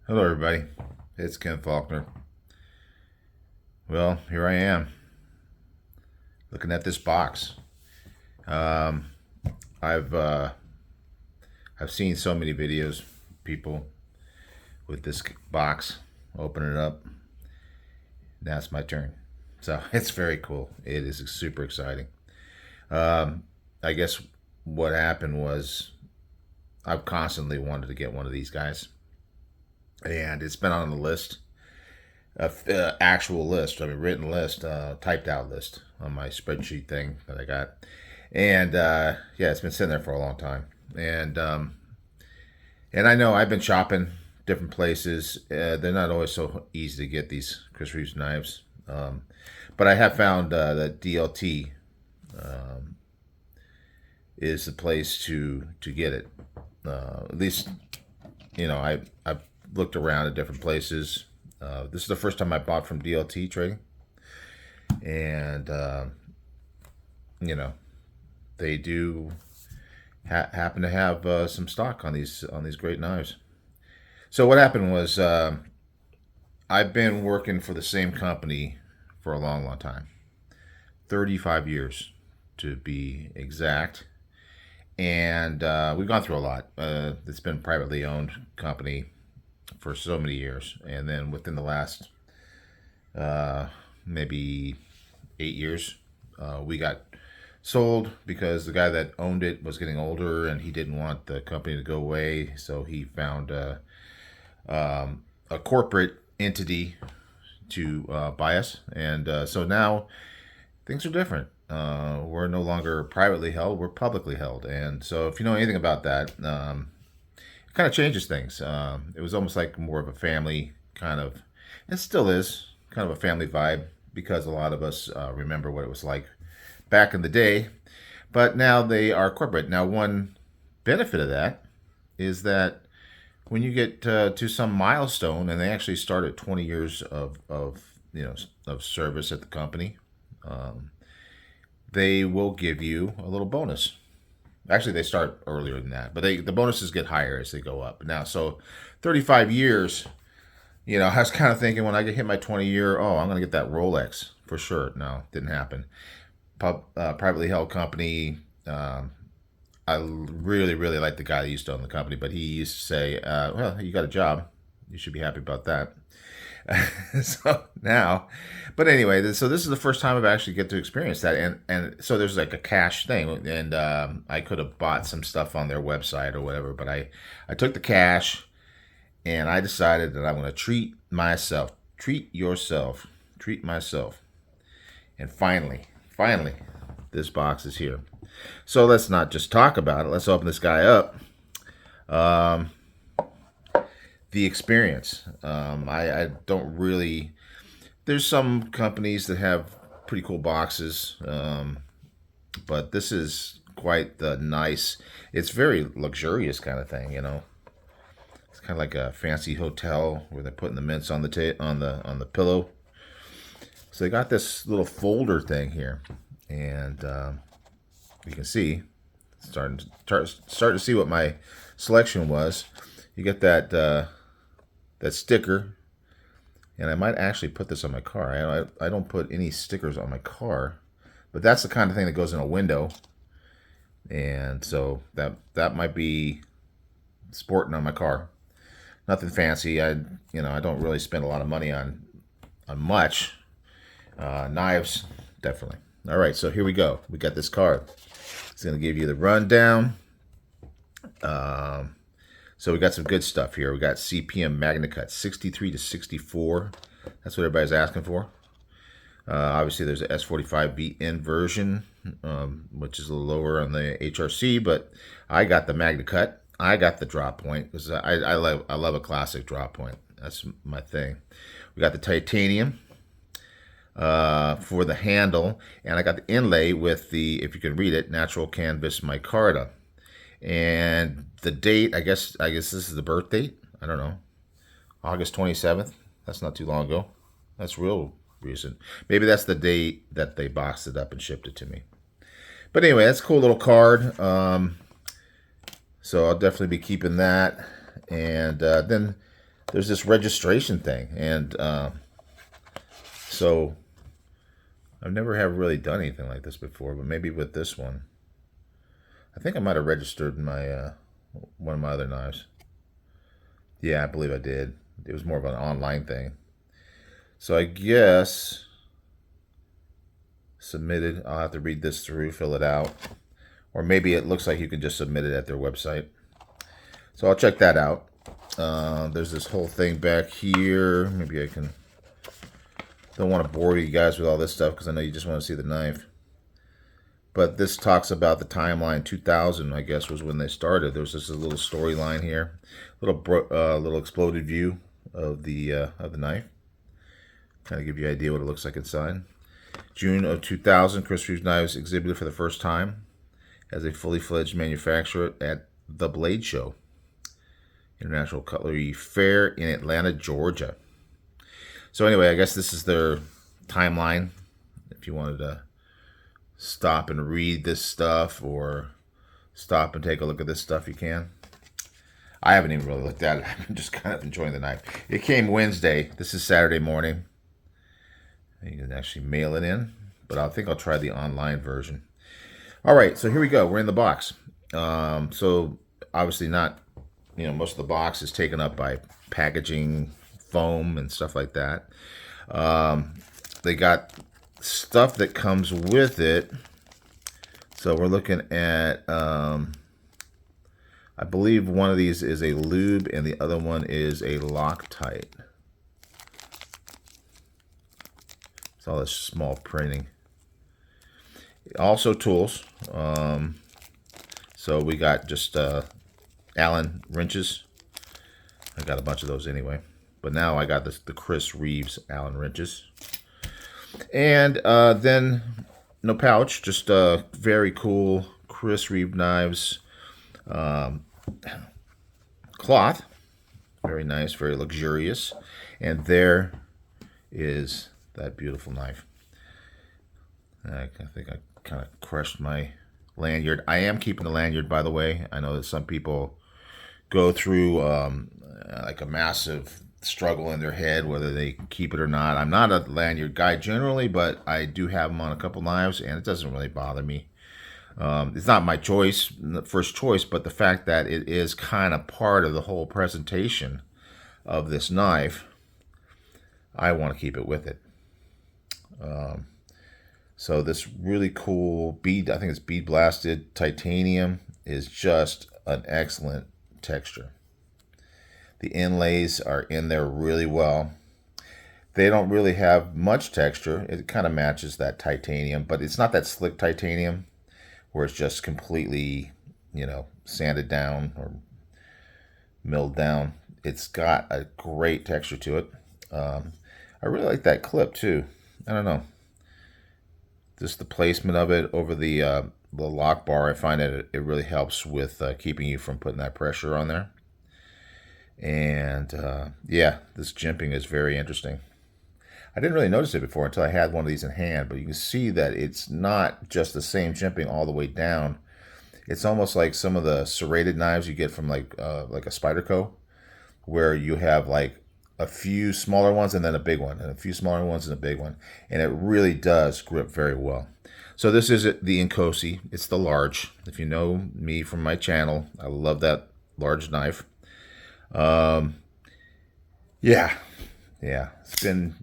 Hello, everybody. It's Ken Faulkner. Well, here I am, looking at this box. Um, I've uh, I've seen so many videos, people with this box. Open it up. Now it's my turn. So it's very cool. It is super exciting. Um, I guess what happened was I've constantly wanted to get one of these guys, and it's been on the list, actual list. I mean, written list, typed out list on my spreadsheet thing that I got. And yeah, it's been sitting there for a long time. And I know I've been shopping different places. They're not always so easy to get these Chris Reeves knives, but I have found that DLT is the place to get it. At least I've looked around at different places. This is the first time I bought from DLT Trading, and you know they do happen to have some stock on these great knives. So what happened was I've been working for the same company for a long, long time, 35 years to be exact, and we've gone through a lot. It's been a privately owned company for so many years, and then within the last uh, maybe 8 years, we got sold because the guy that owned it was getting older and he didn't want the company to go away. So he found a corporate entity to buy us. And so now things are different. We're no longer privately held, we're publicly held. And so if you know anything about that, it kind of changes things. It was almost like more of a family kind of, it still is kind of a family vibe because a lot of us remember what it was like back in the day, but now they are corporate. Now, one benefit of that is that when you get to some milestone, and they actually start at 20 years of service at the company, um, they will give you a little bonus. Actually, they start earlier than that, but the bonuses get higher as they go up. Now, so 35 years. I was kind of thinking when I get hit my 20 year, oh, I'm going to get that Rolex for sure. No, didn't happen. Privately held company. I really, really like the guy that used to own the company, but he used to say, well, you got a job. You should be happy about that. So now, but anyway, so this is the first time I've actually get to experience that. And so there's like a cash thing. And I could have bought some stuff on their website or whatever, but I took the cash and I decided that I'm going to treat myself, treat yourself, treat myself. And finally, this box is here. So let's not just talk about it. Let's open this guy up. Um, the experience. I don't really. There's some companies that have pretty cool boxes, but this is quite the nice. It's very luxurious kind of thing. It's kind of like a fancy hotel where they're putting the mints on the pillow. So they got this little folder thing here, and you can see start to see what my selection was. You get that sticker, and I might actually put this on my car. I don't put any stickers on my car, but that's the kind of thing that goes in a window, and so that might be sporting on my car. Nothing fancy. I don't really spend a lot of money on much. Knives, definitely. All right, so here we go. We got this card. It's going to give you the rundown. So we got some good stuff here. We got CPM Magna Cut, 63 to 64. That's what everybody's asking for. Obviously, there's a S45VN version, which is a little lower on the HRC, but I got the Magna Cut. I got the drop point because I love a classic drop point. That's my thing. We got the titanium for the handle, and I got the inlay with the, if you can read it, natural canvas micarta. And the date, I guess this is the birth date. I don't know, August 27th. That's not too long ago. That's real recent. Maybe that's the date that they boxed it up and shipped it to me. But anyway, that's a cool little card. So I'll definitely be keeping that. And then there's this registration thing, and so I've never have really done anything like this before, but maybe with this one, I think I might have registered my one of my other knives. Yeah, I believe I did. It was more of an online thing. So I guess submitted. I'll have to read this through, fill it out. Or maybe it looks like you can just submit it at their website. So I'll check that out. There's this whole thing back here. Maybe I can... Don't want to bore you guys with all this stuff because I know you just want to see the knife. But this talks about the timeline. 2000, I guess, was when they started. There was just a little storyline here. Little exploded view of the knife. Kind of give you an idea what it looks like inside. June of 2000, Chris Reeves Knives exhibited for the first time as a fully fledged manufacturer at the Blade Show, International Cutlery Fair in Atlanta, Georgia. So anyway, I guess this is their timeline. If you wanted to stop and read this stuff or stop and take a look at this stuff, you can. I haven't even really looked at it. I'm just kind of enjoying the knife. It came Wednesday. This is Saturday morning. You can actually mail it in, but I think I'll try the online version. All right, so here we go. We're in the box. So obviously not, most of the box is taken up by packaging, foam, and stuff like that. They got stuff that comes with it. So we're looking at, I believe one of these is a lube and the other one is a Loctite. It's all this small printing. Also tools. So we got just Allen wrenches. I got a bunch of those anyway. But now I got the Chris Reeves Allen wrenches. And then no pouch, just very cool Chris Reeves knives cloth. Very nice, very luxurious. And there is that beautiful knife. I think I kind of crushed my lanyard. I am keeping the lanyard, by the way. I know that some people go through like a massive struggle in their head whether they keep it or not. I'm not a lanyard guy generally, but I do have them on a couple knives, and it doesn't really bother me. It's not my choice, first choice, but the fact that it is kind of part of the whole presentation of this knife, I want to keep it with it. So this really cool bead, I think it's bead blasted titanium, is just an excellent texture. The inlays are in there really well. They don't really have much texture. It kind of matches that titanium, but it's not that slick titanium where it's just completely, sanded down or milled down. It's got a great texture to it. I really like that clip too. I don't know. Just the placement of it over the lock bar, I find that it really helps with keeping you from putting that pressure on there. And yeah, this jimping is very interesting. I didn't really notice it before until I had one of these in hand, but you can see that it's not just the same jimping all the way down. It's almost like some of the serrated knives you get from like a Spyderco, where you have like a few smaller ones and then a big one, and a few smaller ones and a big one, and it really does grip very well. So this is the Inkosi. It's the large. If you know me from my channel, I love that large knife. Yeah, it's been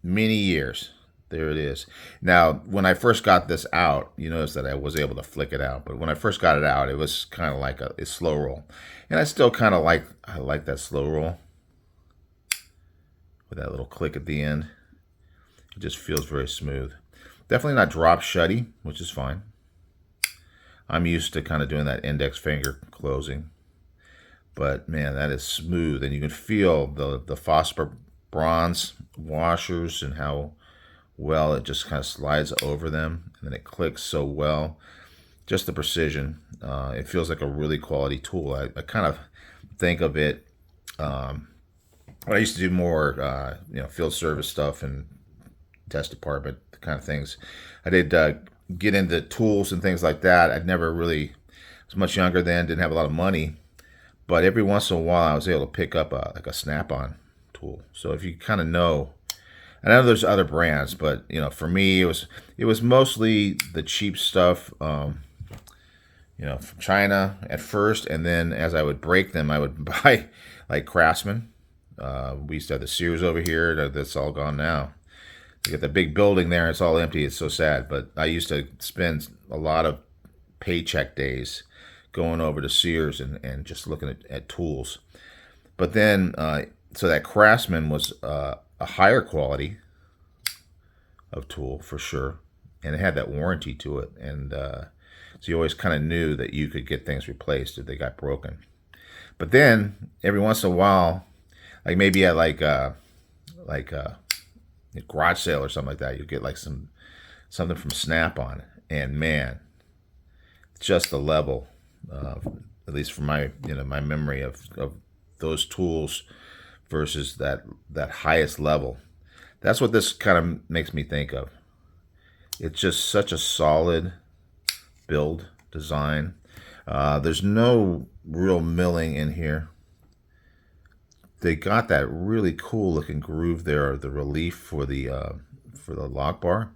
many years. There it is. Now, when I first got this out, you notice that I was able to flick it out. But when I first got it out, it was kind of like a slow roll, and I still kind of like that slow roll with that little click at the end. It just feels very smooth. Definitely not drop shutty, which is fine. I'm used to kind of doing that index finger closing. But man, that is smooth, and you can feel the phosphor bronze washers and how well it just kind of slides over them, and then it clicks so well. Just the precision. It feels like a really quality tool. I kind of think of it. I used to do more, field service stuff and test department kind of things. I did get into tools and things like that. I'd never really, I was much younger then, didn't have a lot of money. but every once in a while I was able to pick up like a snap-on tool. So if you kind of know, I know there's other brands, but for me it was mostly the cheap stuff, from China at first, and then as I would break them, I would buy like Craftsman. We used to have the Sears over here. That's all gone now. You get the big building there, it's all empty. It's so sad. But I used to spend a lot of paycheck days going over to Sears and just looking at tools. But then, so that Craftsman was a higher quality of tool for sure, and it had that warranty to it, and so you always kind of knew that you could get things replaced if they got broken. But then every once in a while, like maybe at like a garage sale or something like that, you get like something from Snap-on, and man, just the level, at least from my memory of those tools versus that highest level. That's what this kind of makes me think of. It's just such a solid build design. There's no real milling in here. They got that really cool looking groove there, the relief for the lock bar,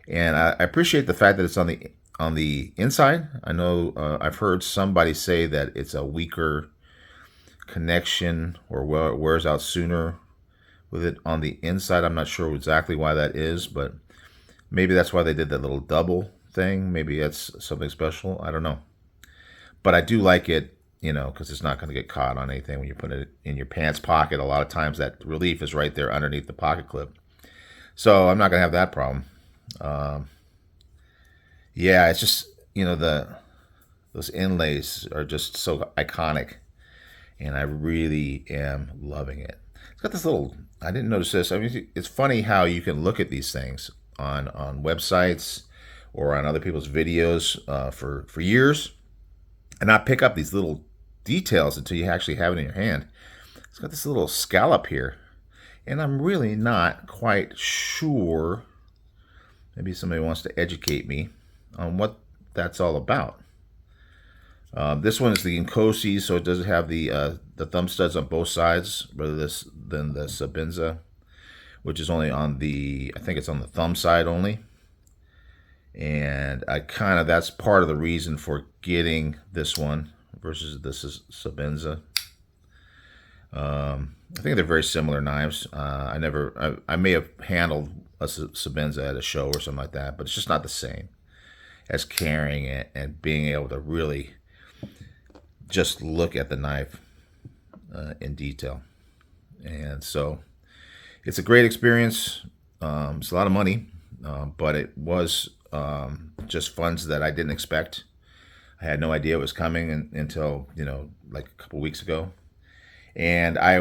and I appreciate the fact that it's on the inside. I know I've heard somebody say that it's a weaker connection or it wears out sooner with it on the inside. I'm not sure exactly why that is, but maybe that's why they did that little double thing. Maybe that's something special. I don't know. But I do like it, because it's not going to get caught on anything when you put it in your pants pocket. A lot of times that relief is right there underneath the pocket clip. So I'm not going to have that problem. Yeah, it's just, those inlays are just so iconic, and I really am loving it. It's got this little, I didn't notice this. I mean, it's funny how you can look at these things on websites or on other people's videos for years and not pick up these little details until you actually have it in your hand. It's got this little scallop here, and I'm really not quite sure. Maybe somebody wants to educate me on what that's all about. This one is the Inkosi, so it doesn't have the thumb studs on both sides, rather than the Sabinza, which is only on I think it's on the thumb side only. And that's part of the reason for getting this one versus this is Sabinza. I think they're very similar knives. I may have handled a Sabinza at a show or something like that, but it's just not the same as carrying it and being able to really just look at the knife in detail. And so it's a great experience. It's a lot of money, but it was just funds that I didn't expect. I had no idea it was coming until, like a couple weeks ago. And I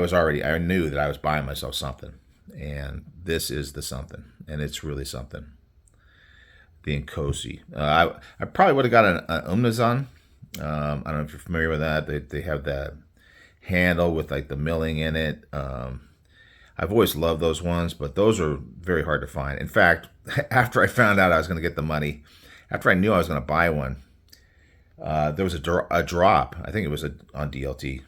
knew that I was buying myself something. And this is the something. And it's really something. The Inkosi. I probably would have got an Umnazon. I don't know if you're familiar with that. They have that handle with like the milling in it. I've always loved those ones, but those are very hard to find. In fact, after I found out I was going to get the money, after I knew I was going to buy one, there was a drop. I think it was on DLT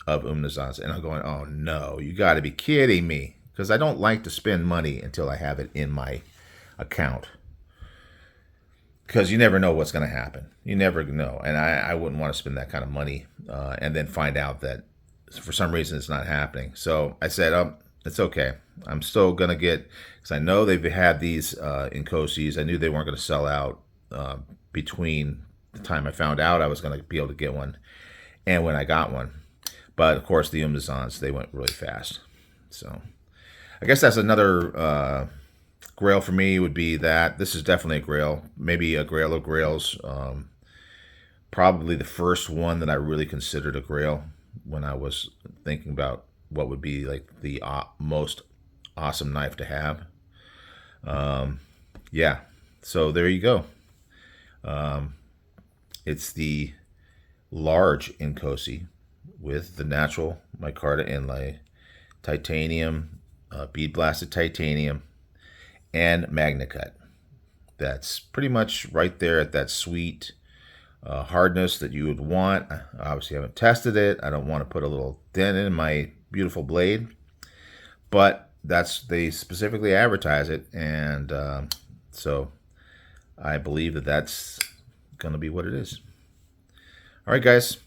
of Umnazons, and I'm going, oh no, you got to be kidding me, because I don't like to spend money until I have it in my account. Because you never know what's going to happen. You never know. And I wouldn't want to spend that kind of money and then find out that for some reason it's not happening. So I said, it's okay. I'm still going to get, because I know they've had these Inkosis. I knew they weren't going to sell out between the time I found out I was going to be able to get one and when I got one. But of course, the Umnazons, they went really fast. So I guess that's another grail for me, would be that. This is definitely a grail, maybe a grail of grails. Probably the first one that I really considered a grail when I was thinking about what would be like the most awesome knife to have. Yeah, so there you go. It's the large Inkosi with the natural micarta inlay, titanium, bead blasted titanium, and magna cut. That's pretty much right there at that sweet hardness that you would want. I obviously haven't tested it. I don't want to put a little dent in my beautiful blade, but they specifically advertise it, and so I believe that that's going to be what it is. All right, guys.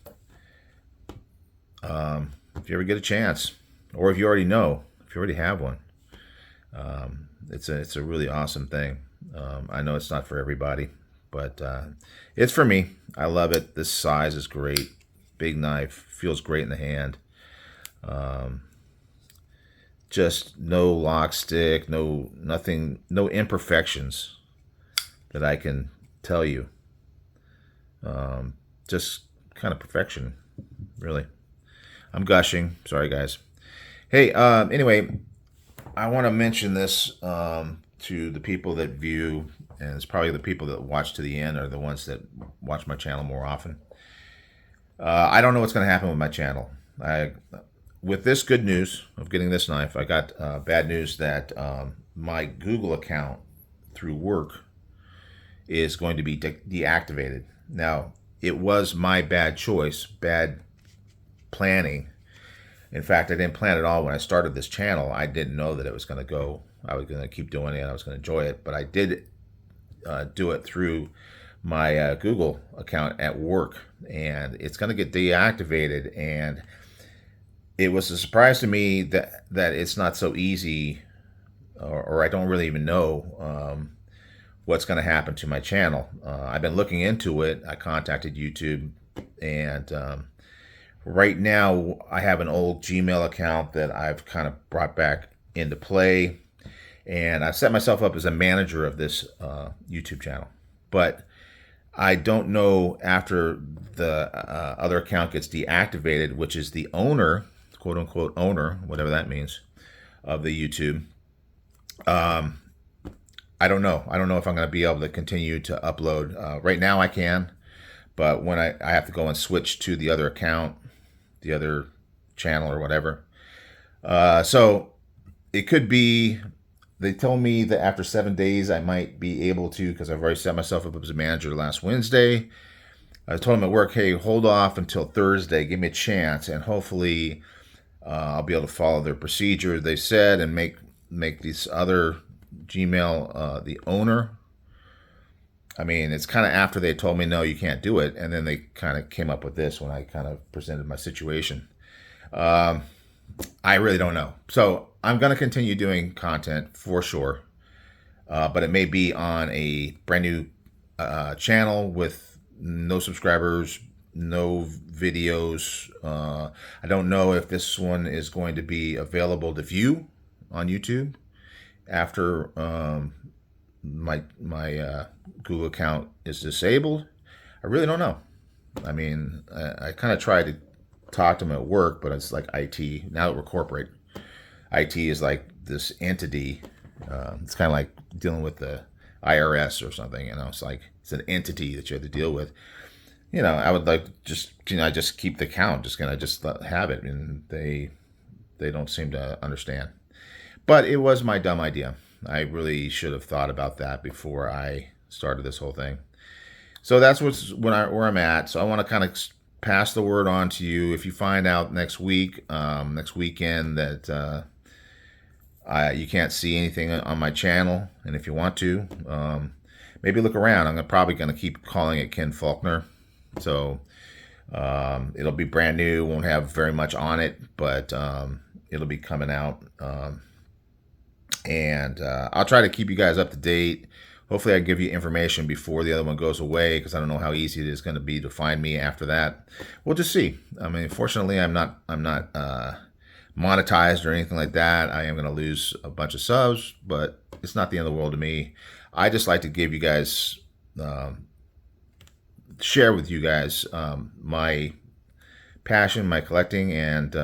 If you ever get a chance, or if you already know, if you already have one, it's a really awesome thing. I know it's not for everybody, but it's for me. I love it. This size is great. Big knife, feels great in the hand. Just no lock stick, nothing, no imperfections that I can tell you. Just kind of perfection, really. I'm gushing. Sorry, guys. Hey, anyway, I want to mention this to the people that view, and it's probably the people that watch to the end are the ones that watch my channel more often. I don't know what's going to happen with my channel. With this good news of getting this knife, I got bad news that my Google account through work is going to be deactivated. Now, it was my bad choice, bad planning. In fact, I didn't plan at all when I started this channel. I didn't know that it was going to go. I was going to keep doing it. I was going to enjoy it, but I did do it through my Google account at work, and it's going to get deactivated. And it was a surprise to me that it's not so easy, or I don't really even know what's going to happen to my channel. I've been looking into it. I contacted YouTube, and right now I have an old Gmail account that I've kind of brought back into play, and I've set myself up as a manager of this YouTube channel. But I don't know, after the other account gets deactivated, which is the owner, quote unquote owner, whatever that means, of the YouTube. I don't know. I don't know if I'm going to be able to continue to upload. Right now I can, but when I have to go and switch to the other account, the other channel or whatever. So it could be, they told me that after 7 days I might be able to, because I've already set myself up as a manager last Wednesday. I told them at work, hey, hold off until Thursday, give me a chance, and hopefully I'll be able to follow their procedure, they said, and make these other Gmail the owner. I mean, it's kind of after they told me, no, you can't do it. And then they kind of came up with this when I kind of presented my situation. I really don't know. So I'm going to continue doing content for sure. But it may be on a brand new channel with no subscribers, no videos. I don't know if this one is going to be available to view on YouTube after my Google account is disabled. I really don't know. I mean, I kind of tried to talk to them at work, but it's like IT. Now that we're corporate, IT is like this entity. It's kind of like dealing with the IRS or something. It's like it's an entity that you have to deal with. I would like just keep the count, just have it, and they don't seem to understand. But it was my dumb idea. I really should have thought about that before I started this whole thing. So that's where I'm at. So I want to kind of pass the word on to you. If you find out next weekend, that you can't see anything on my channel, and if you want to, maybe look around. I'm probably going to keep calling it Ken Faulkner. So it'll be brand new. Won't have very much on it, but it'll be coming out. And I'll try to keep you guys up to date. Hopefully I can give you information before the other one goes away, because I don't know how easy it is going to be to find me after that. We'll just see. I mean, fortunately, I'm not monetized or anything like that. I am going to lose a bunch of subs, but it's not the end of the world to me. I just like to give you guys, share with you guys my passion, my collecting, and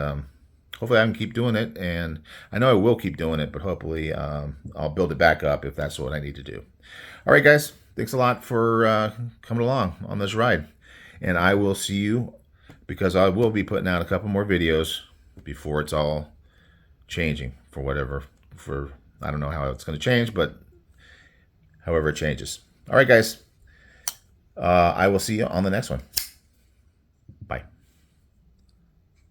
hopefully I can keep doing it. And I know I will keep doing it, but hopefully I'll build it back up if that's what I need to do. All right, guys, thanks a lot for coming along on this ride. And I will see you, because I will be putting out a couple more videos before it's all changing for whatever. I don't know how it's going to change, but however it changes. All right, guys, I will see you on the next one.